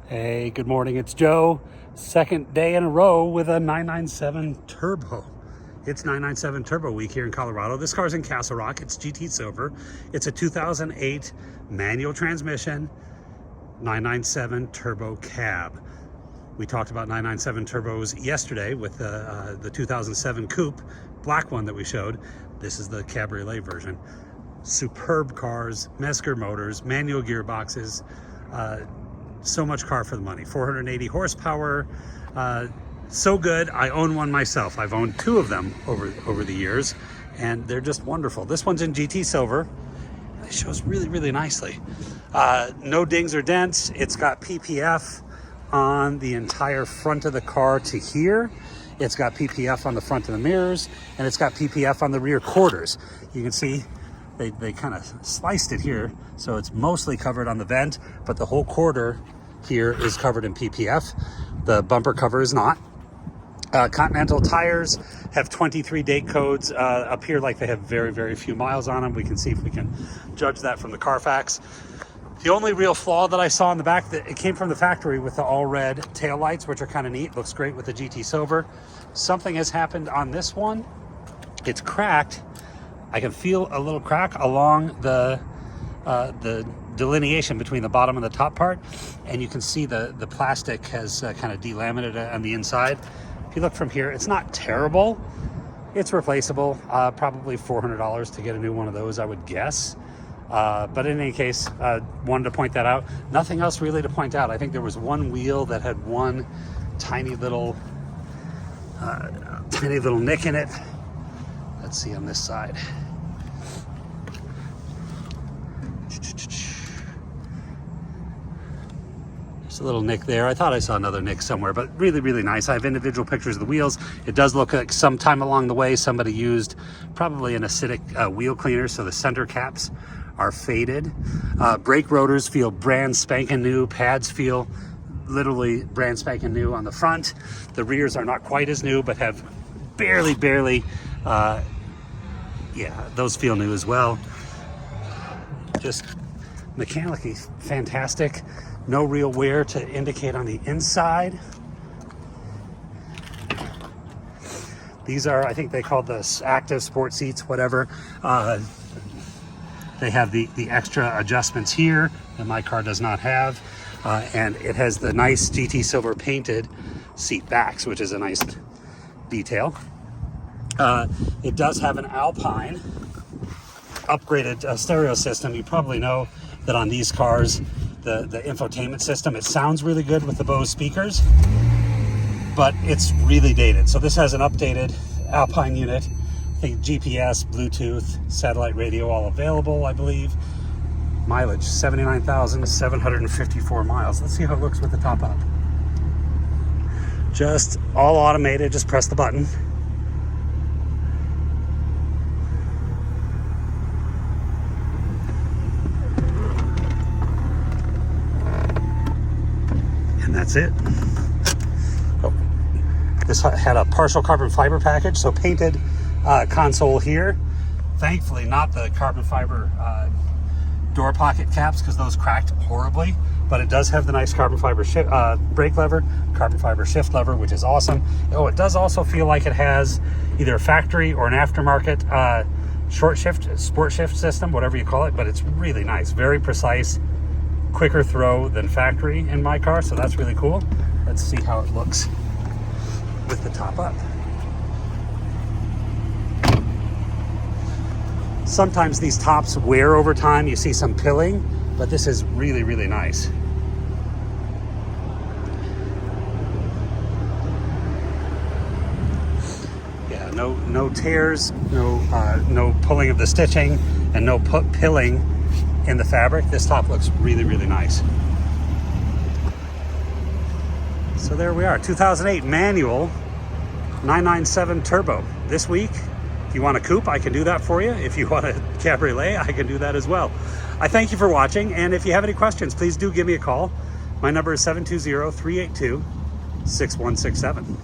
Hey, good morning. It's Joe. Second day in a row with a 997 Turbo. It's 997 Turbo week here in Colorado. This car's in Castle Rock. It's GT Silver. It's a 2008 manual transmission 997 Turbo cab. We talked about 997 Turbos yesterday with the 2007 Coupe, black one that we showed. This is the cabriolet version. Superb cars, Mezger motors, manual gearboxes, so much car for the money. 480 horsepower, so good. I own one myself. I've owned two of them over the years, and they're just wonderful. This one's in GT Silver. It shows really nicely. No dings or dents. It's got PPF on the entire front of the car to here. It's got PPF on the front of the mirrors, and it's got PPF on the rear quarters. You can see they kind of sliced it here, so it's mostly covered on the vent, but the whole quarter here is covered in PPF. The bumper cover is not. Continental tires have 23 date codes, appear like they have very few miles on them. We can see if we can judge that from the Carfax. The only real flaw that I saw in the back, that it came from the factory with the all red taillights, which are kind of neat. Looks great with the GT Silver. Something has happened on this one. It's cracked. I can feel a little crack along the delineation between the bottom and the top part, and you can see the plastic has kind of delaminated on the inside. If you look from here, it's not terrible. It's replaceable. Probably $400 to get a new one of those, I would guess. But in any case, wanted to point that out. Nothing else really to point out. I think there was one wheel that had one tiny little nick in it. Let's see on this side. Just a little nick there. I thought I saw another nick somewhere, but really nice. I have individual pictures of the wheels. It does look like sometime along the way somebody used probably an acidic wheel cleaner, so the center caps are faded. Brake rotors feel brand spanking new. Pads feel literally brand spanking new on the front. The rears are not quite as new, but have barely yeah, those feel new as well. Just mechanically fantastic. No real wear to indicate on the inside. These are, I think they call this active sport seats, whatever. They have the extra adjustments here that my car does not have. And it has the nice GT Silver painted seat backs, which is a nice detail. It does have an Alpine upgraded stereo system. You probably know that on these cars, the infotainment system, it sounds really good with the Bose speakers, but it's really dated. So this has an updated Alpine unit. I think GPS, Bluetooth, satellite radio, all available, I believe. Mileage, 79,754 miles. Let's see how it looks with the top up. Just all automated, just press the button. And that's it. Oh, this had a partial carbon fiber package, so painted console here. Thankfully not the carbon fiber door pocket caps, because those cracked horribly, but it does have the nice carbon fiber brake lever, carbon fiber shift lever, which is awesome. Oh, it does also feel like it has either a factory or an aftermarket short shift, sport shift system, whatever you call it, but it's really nice, very precise, quicker throw than factory in my car, so that's really cool. Let's see how it looks with the top up. Sometimes these tops wear over time. You see some pilling, but this is really nice. Yeah, no tears, no pulling of the stitching, and no pilling in the fabric. This top looks really nice. So there we are, 2008 manual 997 Turbo. This week, if you want a coupe, I can do that for you. If you want a cabriolet, I can do that as well. I thank you for watching, and if you have any questions, please do give me a call. My number is 720-382-6167.